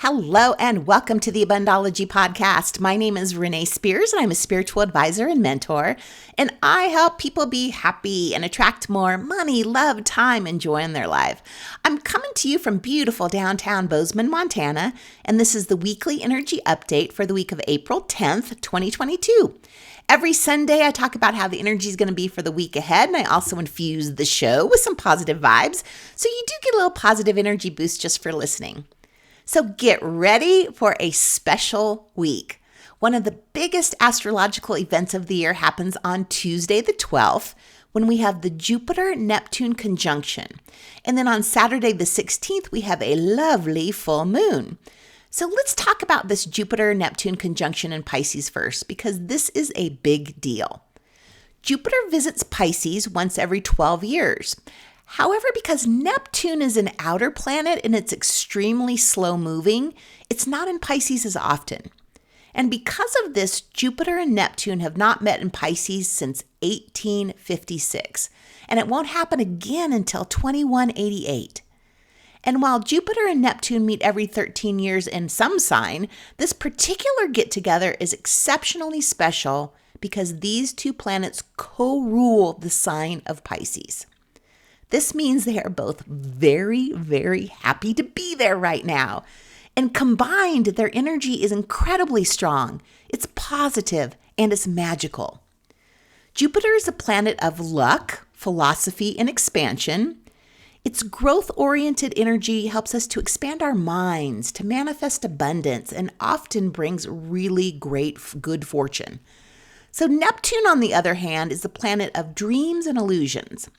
Hello and welcome to the Abundology podcast. My name is Renee Spears and I'm a spiritual advisor and mentor, and I help people be happy and attract more money, love, time, and joy in their life. I'm coming to you from beautiful downtown Bozeman, Montana, and this is the weekly energy update for the week of April 10th, 2022. Every Sunday, I talk about how the energy is going to be for the week ahead, and I also infuse the show with some positive vibes, so you do get a little positive energy boost just for listening. So get ready for a special week. One of the biggest astrological events of the year happens on Tuesday the 12th, when we have the Jupiter-Neptune Conjunction. And then on Saturday the 16th, we have a lovely full moon. So let's talk about this Jupiter-Neptune Conjunction in Pisces first, because this is a big deal. Jupiter visits Pisces once every 12 years. However, because Neptune is an outer planet and it's extremely slow moving, it's not in Pisces as often. And because of this, Jupiter and Neptune have not met in Pisces since 1856, and it won't happen again until 2188. And while Jupiter and Neptune meet every 13 years in some sign, this particular get-together is exceptionally special because these two planets co-rule the sign of Pisces. This means they are both very, very happy to be there right now. And combined, their energy is incredibly strong. It's positive and it's magical. Jupiter is a planet of luck, philosophy, and expansion. Its growth-oriented energy helps us to expand our minds, to manifest abundance, and often brings really good fortune. So Neptune, on the other hand, is the planet of dreams and illusions.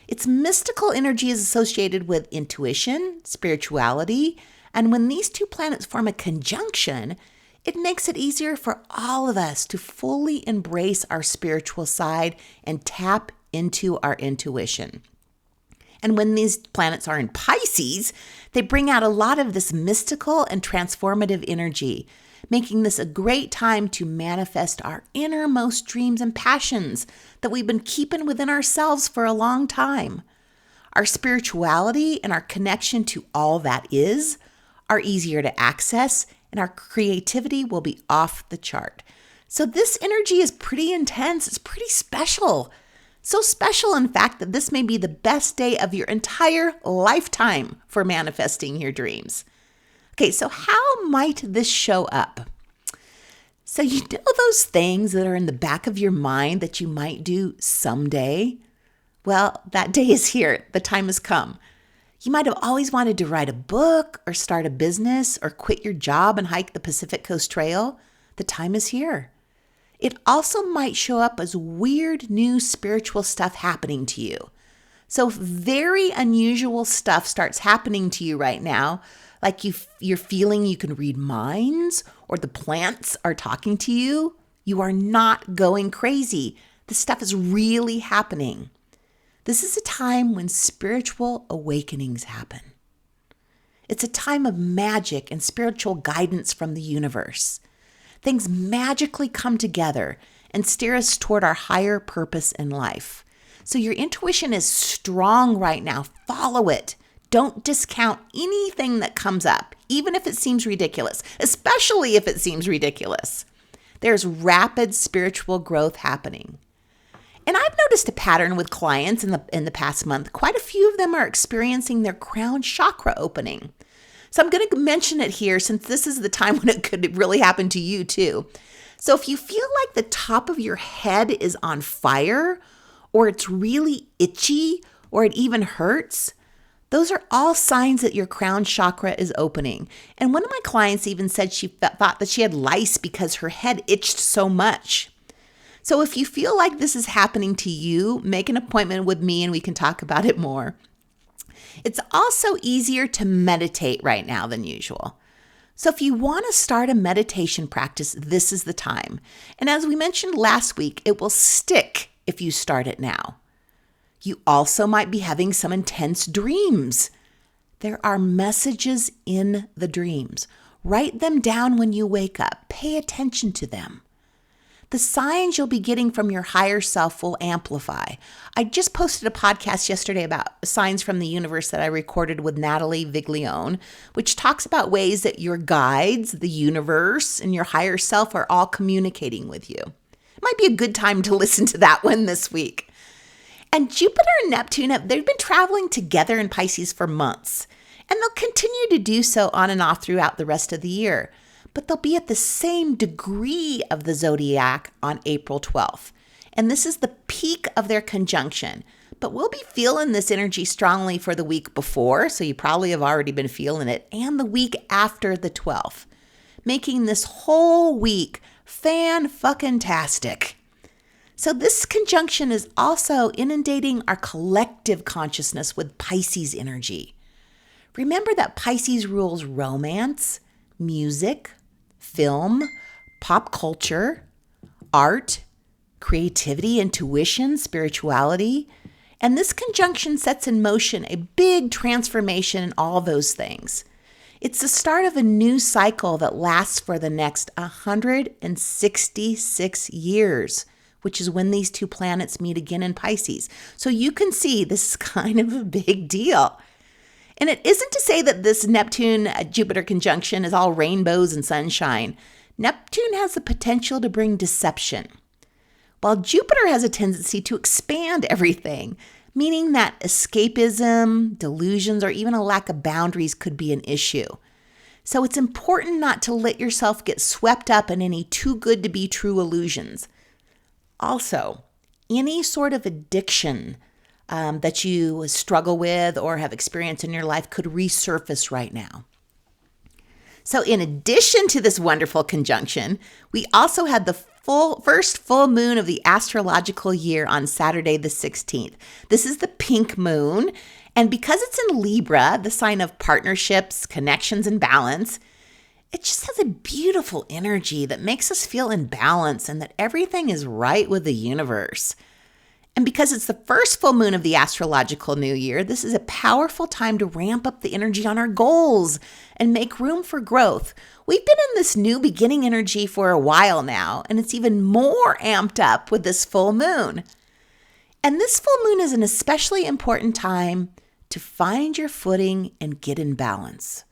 Its mystical energy is associated with intuition, spirituality, and when these two planets form a conjunction, it makes it easier for all of us to fully embrace our spiritual side and tap into our intuition. And when these planets are in Pisces, they bring out a lot of this mystical and transformative energy, making this a great time to manifest our innermost dreams and passions that we've been keeping within ourselves for a long time. Our spirituality and our connection to all that is are easier to access, and our creativity will be off the chart. So this energy is pretty intense. It's pretty special. So special, in fact, that this may be the best day of your entire lifetime for manifesting your dreams. Okay, so how might this show up? So you know those things that are in the back of your mind that you might do someday? Well, that day is here. The time has come. You might have always wanted to write a book or start a business or quit your job and hike the Pacific Coast Trail. The time is here. It also might show up as weird new spiritual stuff happening to you. So if very unusual stuff starts happening to you right now, like you're feeling you can read minds or the plants are talking to you, you are not going crazy. This stuff is really happening. This is a time when spiritual awakenings happen. It's a time of magic and spiritual guidance from the universe. Things magically come together and steer us toward our higher purpose in life. So your intuition is strong right now. Follow it. Don't discount anything that comes up, even if it seems ridiculous, especially if it seems ridiculous. There's rapid spiritual growth happening. And I've noticed a pattern with clients in the past month. Quite a few of them are experiencing their crown chakra opening. So I'm going to mention it here since this is the time when it could really happen to you too. So if you feel like the top of your head is on fire, or it's really itchy, or it even hurts, those are all signs that your crown chakra is opening. And one of my clients even said she thought that she had lice because her head itched so much. So if you feel like this is happening to you, make an appointment with me and we can talk about it more. It's also easier to meditate right now than usual. So if you want to start a meditation practice, this is the time. And as we mentioned last week, it will stick if you start it now. You also might be having some intense dreams. There are messages in the dreams. Write them down when you wake up. Pay attention to them. the signs you'll be getting from your higher self will amplify. I just posted a podcast yesterday about signs from the universe that I recorded with Natalie Viglione, which talks about ways that your guides, the universe, and your higher self are all communicating with you. It might be a good time to listen to that one this week. And Jupiter and Neptune, they've been traveling together in Pisces for months, and they'll continue to do so on and off throughout the rest of the year. But they'll be at the same degree of the zodiac on April 12th. And this is the peak of their conjunction. But we'll be feeling this energy strongly for the week before, so you probably have already been feeling it, and the week after the 12th, making this whole week fan-fucking-tastic. So this conjunction is also inundating our collective consciousness with Pisces energy. Remember that Pisces rules romance, music, film, pop culture, art, creativity, intuition, spirituality. And this conjunction sets in motion a big transformation in all those things. It's the start of a new cycle that lasts for the next 166 years, which is when these two planets meet again in Pisces. So you can see this is kind of a big deal. And it isn't to say that this Neptune-Jupiter conjunction is all rainbows and sunshine. Neptune has the potential to bring deception, while Jupiter has a tendency to expand everything, meaning that escapism, delusions, or even a lack of boundaries could be an issue. So it's important not to let yourself get swept up in any too good to be true illusions. Also, any sort of addiction that you struggle with or have experienced in your life could resurface right now. So in addition to this wonderful conjunction, we also had the first full moon of the astrological year on Saturday the 16th. This is the pink moon, and because it's in Libra, the sign of partnerships, connections, and balance, it just has a beautiful energy that makes us feel in balance and that everything is right with the universe. And because it's the first full moon of the astrological new year, this is a powerful time to ramp up the energy on our goals and make room for growth. We've been in this new beginning energy for a while now, and it's even more amped up with this full moon. And this full moon is an especially important time to find your footing and get in balance,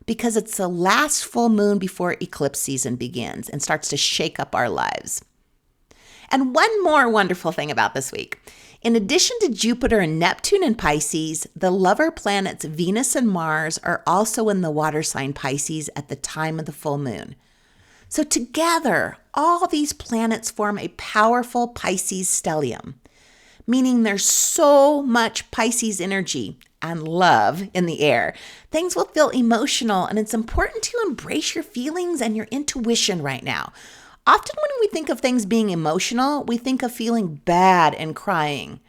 because it's the last full moon before eclipse season begins and starts to shake up our lives. And one more wonderful thing about this week. In addition to Jupiter and Neptune in Pisces, the lover planets Venus and Mars are also in the water sign Pisces at the time of the full moon. So together, all these planets form a powerful Pisces stellium, meaning there's so much Pisces energy and love in the air. Things will feel emotional, and it's important to embrace your feelings and your intuition right now. Often when we think of things being emotional, we think of feeling bad and crying.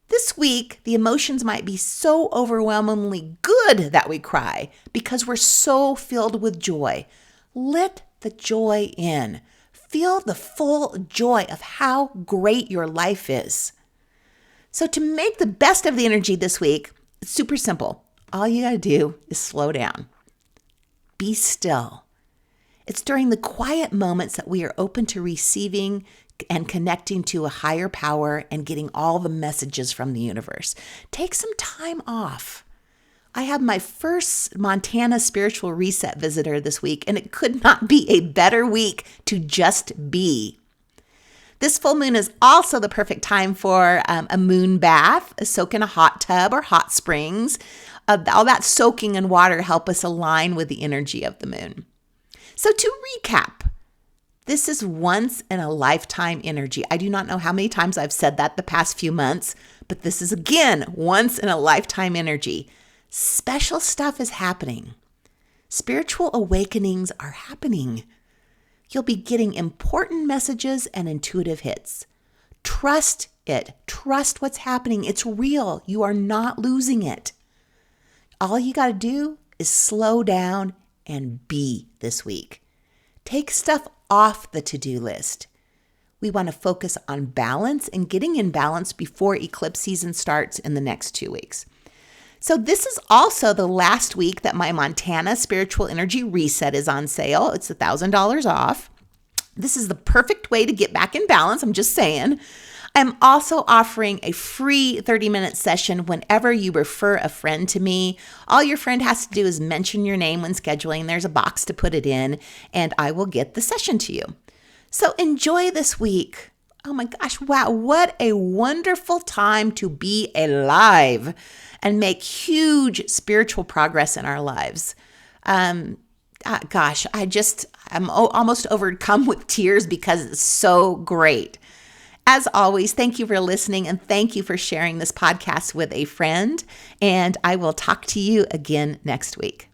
This week, the emotions might be so overwhelmingly good that we cry because we're so filled with joy. Let the joy in. Feel the full joy of how great your life is. So to make the best of the energy this week, it's super simple. All you gotta do is slow down. Be still. It's during the quiet moments that we are open to receiving and connecting to a higher power and getting all the messages from the universe. Take some time off. I have my first Montana spiritual reset visitor this week, and it could not be a better week to just be. This full moon is also the perfect time for a moon bath, a soak in a hot tub or hot springs. All that soaking in water help us align with the energy of the moon. So to recap, this is once in a lifetime energy. I do not know how many times I've said that the past few months, but this is again, once in a lifetime energy. Special stuff is happening. Spiritual awakenings are happening. You'll be getting important messages and intuitive hits. Trust it. Trust what's happening. It's real. You are not losing it. All you got to do is slow down and be this week. Take stuff off the to-do list. We want to focus on balance and getting in balance before eclipse season starts in the next 2 weeks. So this is also the last week that my Montana Spiritual Energy Reset is on sale. It's $1,000 off. This is the perfect way to get back in balance. I'm just saying. I'm also offering a free 30-minute session whenever you refer a friend to me. All your friend has to do is mention your name when scheduling. There's a box to put it in, and I will get the session to you. So enjoy this week. Oh my gosh, wow, what a wonderful time to be alive and make huge spiritual progress in our lives. I'm almost overcome with tears because it's so great. As always, thank you for listening and thank you for sharing this podcast with a friend. And I will talk to you again next week.